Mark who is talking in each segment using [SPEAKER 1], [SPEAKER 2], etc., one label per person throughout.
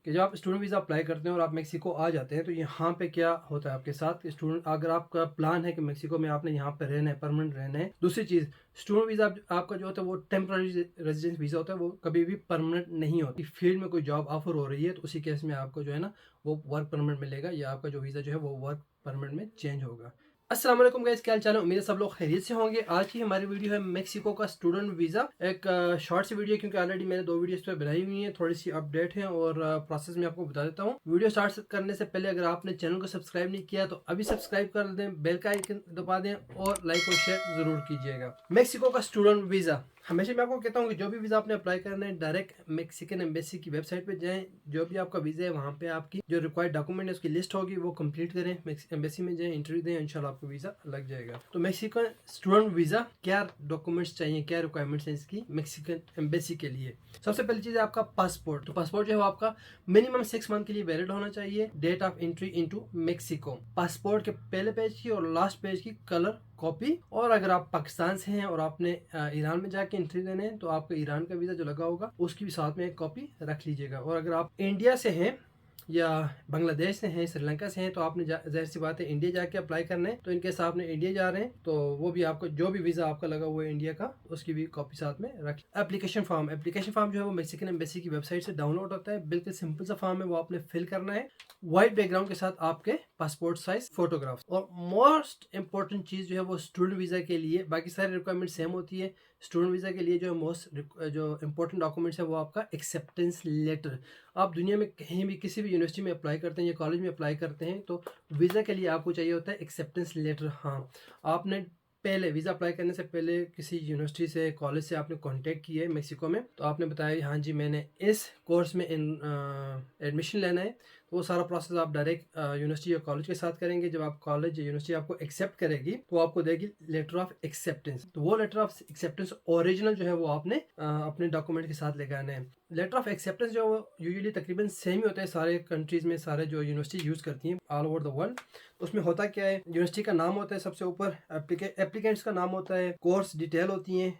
[SPEAKER 1] कि जब आप स्टूडेंट वीज़ा अप्लाई करते हैं और आप मेक्सिको आ जाते हैं तो यहाँ पे क्या होता है आपके साथ। स्टूडेंट अगर आपका प्लान है कि मेक्सिको में आपने यहाँ पे रहना है, परमानेंट रहना है। दूसरी चीज़, स्टूडेंट वीज़ा आपका जो होता है वो टेम्पररी रेजिडेंस वीज़ा होता है, वो कभी भी परमानेंट नहीं होती। फील्ड में कोई जॉब ऑफर हो रही है तो उसी केस में आपको जो है ना वो वर्क परमिट मिलेगा, या आपका जो वीज़ा जो है वो वर्क परमिट में चेंज होगा। अस्सलाम वालेकुम गाइस, क्या हाल चाल है? उम्मीद है सब लोग खैरियत से होंगे। आज की हमारी वीडियो है मेक्सिको का स्टूडेंट वीज़ा। एक शॉर्ट सी वीडियो, क्योंकि ऑलरेडी मैंने 2 वीडियो इस पर बनाई हुई हैं, थोड़ी सी अपडेट है और प्रोसेस में आपको बता देता हूँ। वीडियो स्टार्ट करने से पहले अगर आपने चैनल को सब्सक्राइब नहीं किया तो अभी सब्सक्राइब कर दें, बेल का आइकन दबा दें और लाइक और शेयर जरूर कीजिएगा। मेक्सिको का स्टूडेंट वीज़ा, हमेशा मैं आपको कहता हूँ कि जो भी वीज़ा आपने अप्लाई करना है डायरेक्ट मेक्सिकन एम्बेसी की वेबसाइट पे जाएं। जो भी आपका वीज़ा है वहाँ पे आपकी जो रिक्वायर्ड डॉक्यूमेंट है उसकी लिस्ट होगी, वो कंप्लीट करें, एम्बेसी में जाएं, इंटरव्यू दें, इंशाल्लाह आपको वीज़ा लग जाएगा। तो मेक्सिकन स्टूडेंट वीज़ा क्या डॉक्यूमेंट्स चाहिए, क्या रिक्वायरमेंट्स है इसकी मेक्सिकन एम्बेसी के लिए। सबसे पहली चीज़ है आपका पासपोर्ट। तो पासपोर्ट जो है वो आपका मिनिमम 6 मंथ के लिए वैलिड होना चाहिए। Date of entry into Mexico, passport के पहले पेज की और लास्ट पेज की कलर कॉपी। और अगर आप पाकिस्तान से हैं और आपने ईरान में जाके एंट्री देने हैं तो आपका ईरान का वीज़ा जो लगा होगा उसकी भी साथ में एक कॉपी रख लीजिएगा। और अगर आप इंडिया से हैं या बांग्लादेश से हैं, श्रीलंका से हैं, तो आपने जाहिर सी बात है इंडिया जाके अप्लाई करना है। तो इनके साथ आपने इंडिया जा रहे हैं तो वो भी आपको जो भी वीज़ा आपका लगा हुआ है इंडिया का उसकी भी कॉपी साथ में रख। एप्लीकेशन फॉर्म जो है वो मेक्सिकन एम्बेसी की वेबसाइट से डाउनलोड होता है। बिल्कुल सिंपल सा फॉर्म है, वो आपने फिल करना है। व्हाइट बैकग्राउंड के साथ आपके पासपोर्ट साइज फोटोग्राफ। और मोस्ट इंपॉर्टेंट चीज़ जो है वो स्टूडेंट वीज़ा के लिए, बाकी सारी रिक्वायरमेंट सेम होती है, स्टूडेंट वीज़ा के लिए जो इंपॉर्टेंट डॉक्यूमेंट्स है वो आपका एक्सेप्टेंस लेटर। आप दुनिया में कहीं भी किसी भी यूनिवर्सिटी में अप्लाई करते हैं या कॉलेज में अप्लाई करते हैं तो वीज़ा के लिए आपको चाहिए होता है एक्सेप्टेंस लेटर। हाँ, आपने पहले वीज़ा अप्लाई करने से पहले किसी यूनिवर्सिटी से, कॉलेज से आपने कांटेक्ट किया है मेक्सिको में, तो आपने बताया हाँ जी मैंने इस कोर्स में एडमिशन लेना है। तो वो सारा प्रोसेस आप डायरेक्ट यूनिवर्सिटी या कॉलेज के साथ करेंगे। जब आप कॉलेज या यूनिवर्सिटी आपको एक्सेप्ट करेगी तो आपको देगी लेटर ऑफ एक्सेप्टेंस। तो वो लेटर ऑफ एक्सेप्टेंस ओरिजिनल जो है वो आपने अपने डॉक्यूमेंट के साथ लेके आना है। लेटर ऑफ एक्सेप्टेंस जो यूजुअली तकरीबन सेम ही होता है सारे कंट्रीज़ में, सारे जो यूनिवर्सिटी यूज़ करती हैं ऑल ओवर द वर्ल्ड। उसमें होता क्या है, यूनिवर्सिटी का नाम होता है सबसे ऊपर, एप्लीकेंट्स का नाम होता है, कोर्स डिटेल होती हैं,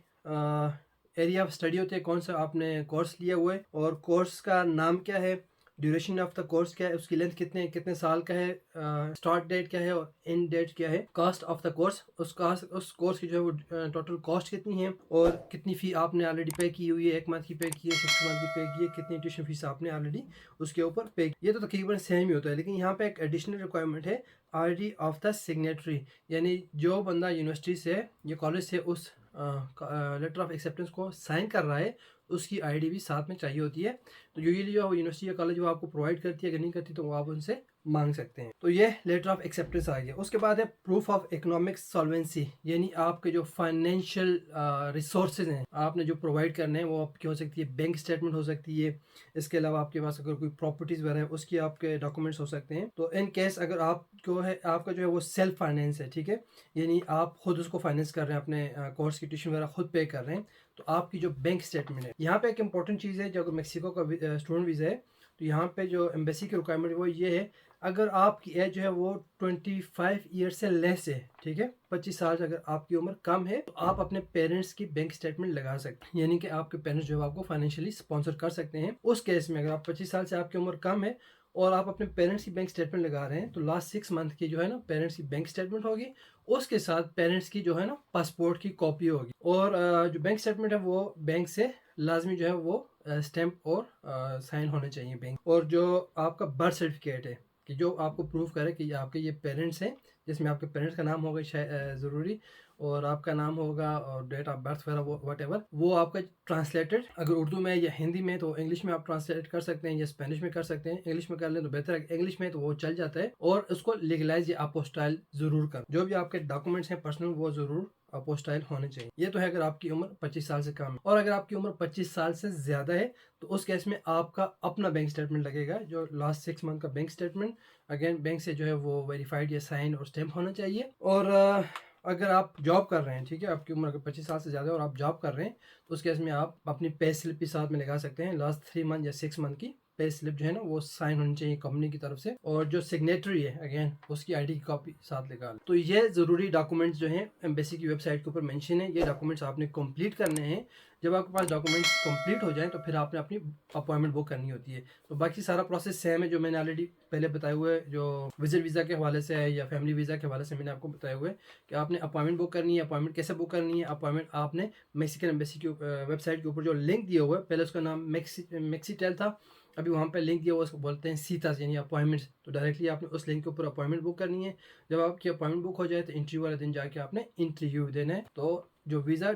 [SPEAKER 1] एरिया ऑफ स्टडी होते हैं, कौन सा आपने कोर्स लिया हुआ है और कोर्स का नाम क्या है, ड्यूरेशन ऑफ द कोर्स क्या है, उसकी लेंथ कितने साल का है, स्टार्ट डेट क्या है और एंड डेट क्या है, कॉस्ट ऑफ द कोर्स, उस कोर्स की जो है वो टोटल कॉस्ट कितनी है और कितनी फ़ी आपने ऑलरेडी पे की हुई है, 1 मंथ की पे की है, 6 मंथ की पे की है, कितनी ट्यूशन फीस आपने ऑलरेडी उसके ऊपर पे की। ये तो तकरीबन सेम ही होता है, लेकिन यहाँ पे एक एडिशनल रिक्वायरमेंट है, आईडी ऑफ द सिग्नेटरी। यानी जो बंदा यूनिवर्सिटी से या कॉलेज से उस लेटर ऑफ एक्सेप्टेंस को साइन कर रहा है उसकी आईडी भी साथ में चाहिए होती है। तो यूजुअली जो यूनिवर्सिटी या कॉलेज वो आपको प्रोवाइड करती है, अगर नहीं करती तो वो आप उनसे मांग सकते हैं। तो ये लेटर ऑफ एक्सेप्टेंस आ गया। उसके बाद है प्रूफ ऑफ इकोनॉमिक सॉल्वेंसी, यानी आपके जो फाइनेंशियल रिसोर्सेज हैं आपने जो प्रोवाइड करने हैं वो आपकी हो सकती है बैंक स्टेटमेंट हो सकती है। इसके अलावा आपके पास अगर कोई प्रॉपर्टीज वगैरह है उसकी आपके डॉक्यूमेंट्स हो सकते हैं। तो इन केस अगर आपको है, आपका जो है वो सेल्फ फाइनेंस है, ठीक है, यानी आप खुद उसको फाइनेंस कर रहे हैं, अपने कोर्स की ट्यूशन वगैरह खुद पे कर रहे हैं, तो आपकी जो बैंक स्टेटमेंट है। यहाँ पे एक इंपॉर्टेंट चीज़ है, जो मेक्सिको का स्टूडेंट वीज़ा है तो यहाँ पे जो एम्बेसी की रिक्वायरमेंट है वो ये है, अगर आपकी एज जो है वो 25 ईयर से लेस है, ठीक है, 25 साल से अगर आपकी उम्र कम है तो आप अपने पेरेंट्स की बैंक स्टेटमेंट लगा सकते हैं, यानी कि आपके पेरेंट्स जो है आपको फाइनेंशियली स्पॉन्सर कर सकते हैं। उस केस में अगर आप 25 साल से आपकी उम्र कम है और आप अपने पेरेंट्स की बैंक स्टेटमेंट लगा रहे हैं तो लास्ट 6 मंथ की जो है ना पेरेंट्स की बैंक स्टेटमेंट होगी, उसके साथ पेरेंट्स की जो है ना पासपोर्ट की कॉपी होगी। और जो बैंक स्टेटमेंट है वो बैंक से लाजमी जो है वो स्टैम्प और साइन होने चाहिए बैंक। और जो आपका बर्थ सर्टिफिकेट है कि जो आपको प्रूफ करे कि आपके ये पेरेंट्स हैं, जिसमें आपके पेरेंट्स का नाम होगा ज़रूरी और आपका नाम होगा और डेट ऑफ बर्थ वगैरह वो वट वो आपका ट्रांसलेटेड, अगर उर्दू में या हिंदी में तो इंग्लिश में आप ट्रांसलेट कर सकते हैं या स्पेनिश में कर सकते हैं। इंग्लिश में कर लें तो बेहतर है, इंग्लिश में तो वो चल जाता है। और उसको लीगलाइज या अपोस्टाइल ज़रूर कर, जो भी आपके डॉक्यूमेंट्स हैं पर्सनल वो ज़रूर अपोस्टाइल होने चाहिए। ये तो है अगर आपकी उम्र 25 साल से कम है। और अगर आपकी उम्र 25 साल से ज़्यादा है तो उस केस में आपका अपना बैंक स्टेटमेंट लगेगा, जो लास्ट 6 मंथ का बैंक स्टेटमेंट, अगेन बैंक से जो है वो वेरीफाइड या साइन और स्टैम्प होना चाहिए। और अगर आप जॉब कर रहे हैं, ठीक है, आपकी उम्र अगर 25 साल से ज़्यादा है और आप जॉब कर रहे हैं तो उस केस में आप अपनी पे स्लिप भी साथ में लगा सकते हैं, लास्ट 3 मंथ या 6 मंथ की पे स्लिप जो है ना वो साइन होनी चाहिए कंपनी की तरफ से, और जो सिग्नेटरी है अगेन उसकी आईडी की कॉपी साथ लेकर आना। तो ये ज़रूरी डॉक्यूमेंट्स जो हैं एम्बेसी की वेबसाइट के ऊपर मेंशन है, ये डॉक्यूमेंट्स आपने कंप्लीट करने हैं। जब आपके पास डॉक्यूमेंट्स कंप्लीट हो जाए तो फिर आपने अपनी अपॉइंटमेंट बुक करनी होती है। तो बाकी सारा प्रोसेस सेम है जो मैंने ऑलरेडी पहले बताए हुए, जो विजिट वीज़ा के हवाले से है या फैमिली वीज़ा के हवाले से मैंने आपको बताया हुआ है कि आपने अपॉइंटमेंट बुक करनी है। अपॉइंटमेंट कैसे बुक करनी है? अपॉइंटमेंट आपने मेक्सिकन एम्बेसी की वेबसाइट के ऊपर जो लिंक दिया हुआ है, पहले उसका नाम मेक्सीटेल था, अभी वहाँ पे लिंक दिया हुआ उसको बोलते हैं सीतास यानी अपॉइंटमेंट्स। तो डायरेक्टली आपने उस लिंक के ऊपर अपॉइंटमेंट बुक करनी है। जब आपकी अपॉइंटमेंट बुक हो जाए तो इंटरव्यू वाले दिन जाके आपने इंटरव्यू देना है। तो जो वीज़ा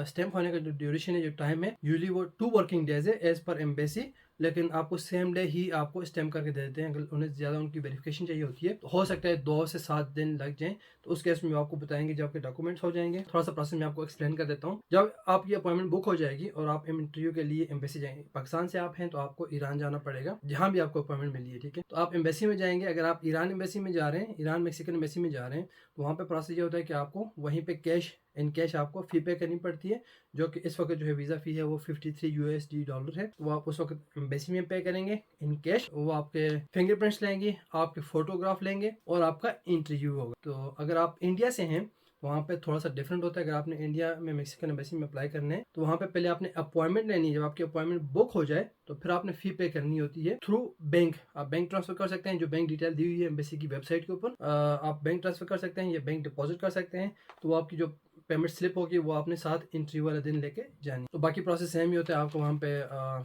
[SPEAKER 1] स्टैम्प होने का जो ड्यूरेशन है, जो टाइम है, यूजली वो 2 वर्किंग डेज है एज पर एम्बेसी, लेकिन आपको सेम डे ही आपको स्टैम्प करके दे देते हैं। अगर उन्हें ज़्यादा उनकी वेरिफिकेशन चाहिए होती है तो हो सकता है 2 से 7 दिन लग जाएँ। तो उस केस में आपको बताएंगे जब आपके डॉक्यूमेंट्स हो जाएंगे। थोड़ा सा प्रोसेस मैं आपको एक्सप्लेन कर देता हूँ। जब आपकी अपॉइंटमेंट बुक हो जाएगी और आप इंटरव्यू के लिए एम्बेसी जाएंगे, पाकिस्तान से आप हैं तो आपको ईरान जाना पड़ेगा, जहाँ भी आपको अपॉइंटमेंट मिली है, ठीक है। तो आप एम्बेसी में जाएंगे। अगर आप ईरान एम्बेसी में जा रहे हैं, ईरान मेक्सिकन एम्बेसी में जा रहे हैं, तो वहाँ पे प्रोसेस ये होता है कि आपको वहीं पे कैश इन कैश आपको फ़ी पे करनी पड़ती है, जो कि इस वक्त जो है वीज़ा फ़ी है वो $53 है। वो आप उस वक्त एम्बेसी में पे करेंगे इन कैश। वो आपके फिंगरप्रिंट्स लेंगे, आपके फ़ोटोग्राफ लेंगे और आपका इंटरव्यू होगा। तो अगर आप इंडिया से हैं वहाँ पे थोड़ा सा डिफरेंट होता है। अगर आपने इंडिया में मेक्सिकन एम्बेसी में अप्लाई करना है तो वहाँ पे पहले आपने अपॉइंटमेंट लेनी है। जब आपकी अपॉइंटमेंट बुक हो जाए तो फिर आपने फ़ी पे करनी होती है थ्रू बैंक। आप बैंक ट्रांसफर कर सकते हैं, जो बैंक डिटेल दी हुई है एम्बेसी की वेबसाइट के ऊपर, आप बैंक ट्रांसफर कर सकते हैं या बैंक डिपॉजिट कर सकते हैं। तो वो आपकी जो पेमेंट स्लिप होगी वो आपने साथ इंटरव्यू वाले दिन लेके जानी। तो बाकी प्रोसेस सेम ही होता है। आपको वहाँ पे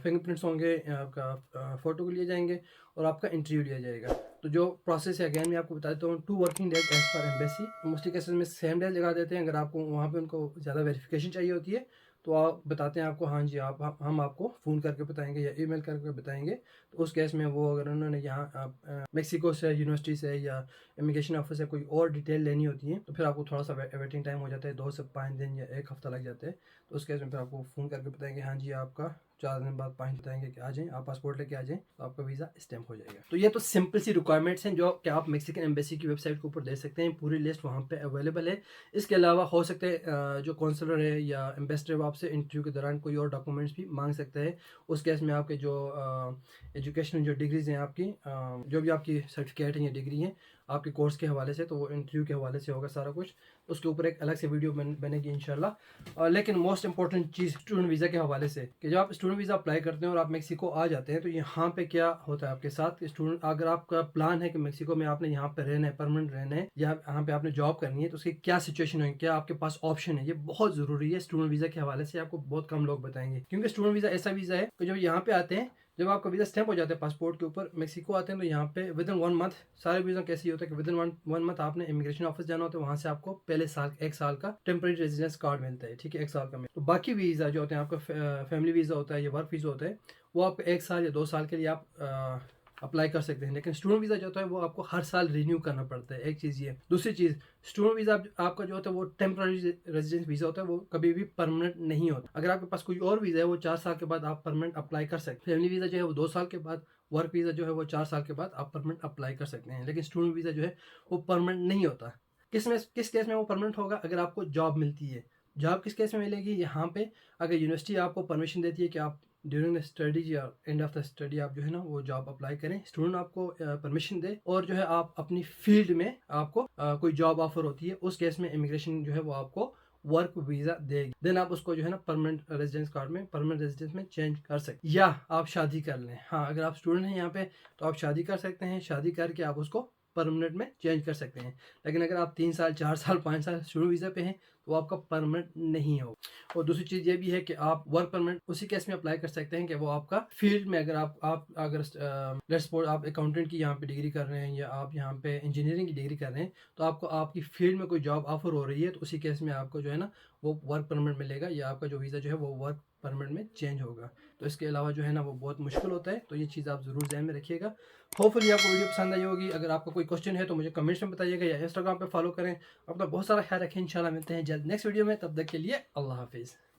[SPEAKER 1] फिंगरप्रिंट्स होंगे, आपका फ़ोटो लिए जाएंगे और आपका इंटरव्यू लिया जाएगा। तो जो प्रोसेस है अगेन मैं आपको बता देता हूँ, 2 working days as per embassy. Mostly cases में सेम डेज लगा देते हैं। अगर आपको वहाँ पे उनको ज़्यादा वेरिफिकेशन चाहिए होती है तो आप बताते हैं आपको, हाँ जी आप हम आपको फ़ोन करके बताएंगे या ईमेल करके बताएंगे। तो उस केस में वो अगर उन्होंने यहाँ मेक्सिको से यूनिवर्सिटी से या इमिग्रेशन ऑफिस से कोई और डिटेल लेनी होती है तो फिर आपको थोड़ा सा वेटिंग टाइम हो जाता है, 2 से 5 दिन या 1 हफ्ता लग जाता है। तो उस केस में फिर आपको फ़ोन करके बताएंगे हाँ जी आपका 4 दिन बाद 5 बताएंगे कि आ जाएँ, आप पासपोर्ट लेके आ जाएँ तो आपका वीज़ा स्टैम्प हो जाएगा। तो ये तो सिंपल सी रिक्वायरमेंट्स हैं जो कि आप मेक्सिकन एम्बेसी की वेबसाइट के ऊपर दे सकते हैं। पूरी लिस्ट वहाँ पे अवेलेबल है। इसके अलावा हो सकता है जो काउंसलर है या एम्बेसडर आपसे इंटरव्यू के दौरान कोई और डॉक्यूमेंट्स भी मांग सकते हैं। उस केस में आपके जो एजुकेशनल जो डिग्रीज़ हैं आपकी, जो भी आपकी सर्टिफिकेट हैं या डिग्री हैं आपके कोर्स के हवाले से, तो वो इंटरव्यू के हवाले से होगा सारा कुछ। उसके ऊपर एक अलग से वीडियो बनेगी इंशाल्लाह। लेकिन मोस्ट इंपॉर्टेंट चीज़ स्टूडेंट वीज़ा के हवाले से कि जब आप स्टूडेंट वीज़ा अप्लाई करते हैं और आप मेक्सिको आ जाते हैं तो यहाँ पे क्या होता है आपके साथ। स्टूडेंट अगर आपका प्लान है कि मेक्सिको में आपने यहाँ पे रहना है, परमानेंट रहना है, या यहाँ पे आपने जॉब करनी है, तो उसकी क्या सिचुएशन है, क्या आपके पास ऑप्शन है, ये बहुत ज़रूरी है। स्टूडेंट वीज़ा के हवाले से आपको बहुत कम लोग बताएंगे, क्योंकि स्टूडेंट वीज़ा ऐसा वीज़ा है कि जब यहाँ पे आते हैं, जब आपका वीज़ा स्टैम्प हो जाता है पासपोर्ट के ऊपर, मेक्सिको आते हैं तो यहाँ पे विद इन 1 मंथ, सारे वीज़ा कैसे होता है कि विद इन वन मंथ आपने इमिग्रेशन ऑफिस जाना होता है। वहाँ से आपको पहले साल 1 साल का टेम्परेरी रेजिडेंस कार्ड मिलता है, ठीक है, 1 साल का। तो बाकी वीज़ा जो होते हैं आपका फैमिली वीज़ा होता है या वर्क वीज़ा होता है, वो आपको 1 साल या 2 साल के लिए आप अप्लाई कर सकते हैं। लेकिन स्टूडेंट वीज़ा जो होता है वो आपको हर साल रिन्यू करना पड़ता है। एक चीज़ ये। दूसरी चीज़, स्टूडेंट वीज़ा आपका जो होता है वो टेम्पररी रेजिडेंस वीज़ा होता है, वो कभी भी परमानेंट नहीं होता। अगर आपके पास कोई और वीज़ा है वो 4 साल के बाद आप परमानेंट अप्लाई कर सकते हैं। फैमिली वीज़ा जो है वो 2 साल के बाद, वर्क वीज़ा जो है वो 4 साल के बाद आप परमानेंट अप्लाई कर सकते हैं। लेकिन स्टूडेंट वीज़ा जो है वो परमानेंट नहीं होता। किस केस में वो परमानेंट होगा? अगर आपको जॉब मिलती है। जॉब किस केस में मिलेगी? यहाँ पे अगर यूनिवर्सिटी आपको परमिशन देती है कि आप ड्यूरिंग द स्टडीज या एंड ऑफ द स्टडी आप जो है ना वो जॉब अप्लाई करें, स्टूडेंट आपको परमिशन दे और जो है आप अपनी फील्ड में आपको कोई जॉब ऑफर होती है, उस केस में इमिग्रेशन जो है वो आपको वर्क वीज़ा देगी। देन आप उसको जो है ना परमानेंट रेजिडेंस कार्ड में, परमानेंट रेजिडेंस में चेंज कर सकते हैं, या आप शादी कर लें। हाँ, अगर आप स्टूडेंट हैं यहाँ पे तो आप शादी कर सकते हैं, शादी करके आप उसको परमानेंट में चेंज कर सकते हैं। लेकिन अगर आप 3 साल, 4 साल, 5 साल स्टूडेंट वीज़ा पे हैं तो आपका परमानेंट नहीं होगा। और दूसरी चीज़ ये भी है कि आप वर्क परमिट उसी केस में अप्लाई कर सकते हैं कि वो आपका फील्ड में, अगर आप अगर लेट्स सपोज आप अकाउंटेंट की यहाँ पे डिग्री कर रहे हैं या आप यहाँ पे इंजीनियरिंग की डिग्री कर रहे हैं, तो आपको आपकी फील्ड में कोई जॉब ऑफर हो रही है तो उसी केस में आपको जो है ना वो वर्क परमिट मिलेगा, या आपका जो वीज़ा जो है वो वर्क परमिट में चेंज होगा। तो इसके अलावा जो है ना वो बहुत मुश्किल होता है। तो ये चीज़ आप ज़रूर ध्यान में रखिएगा। होपफुली आपको वीडियो पसंद आई होगी। अगर आपका कोई क्वेश्चन है तो मुझे कमेंट्स में बताइएगा या इंस्टाग्राम पे फॉलो करें। अपना बहुत सारा ख्याल रखें। इंशाल्लाह मिलते हैं जल्द नेक्स्ट वीडियो में। तब तक के लिए अल्लाह हाफिज़।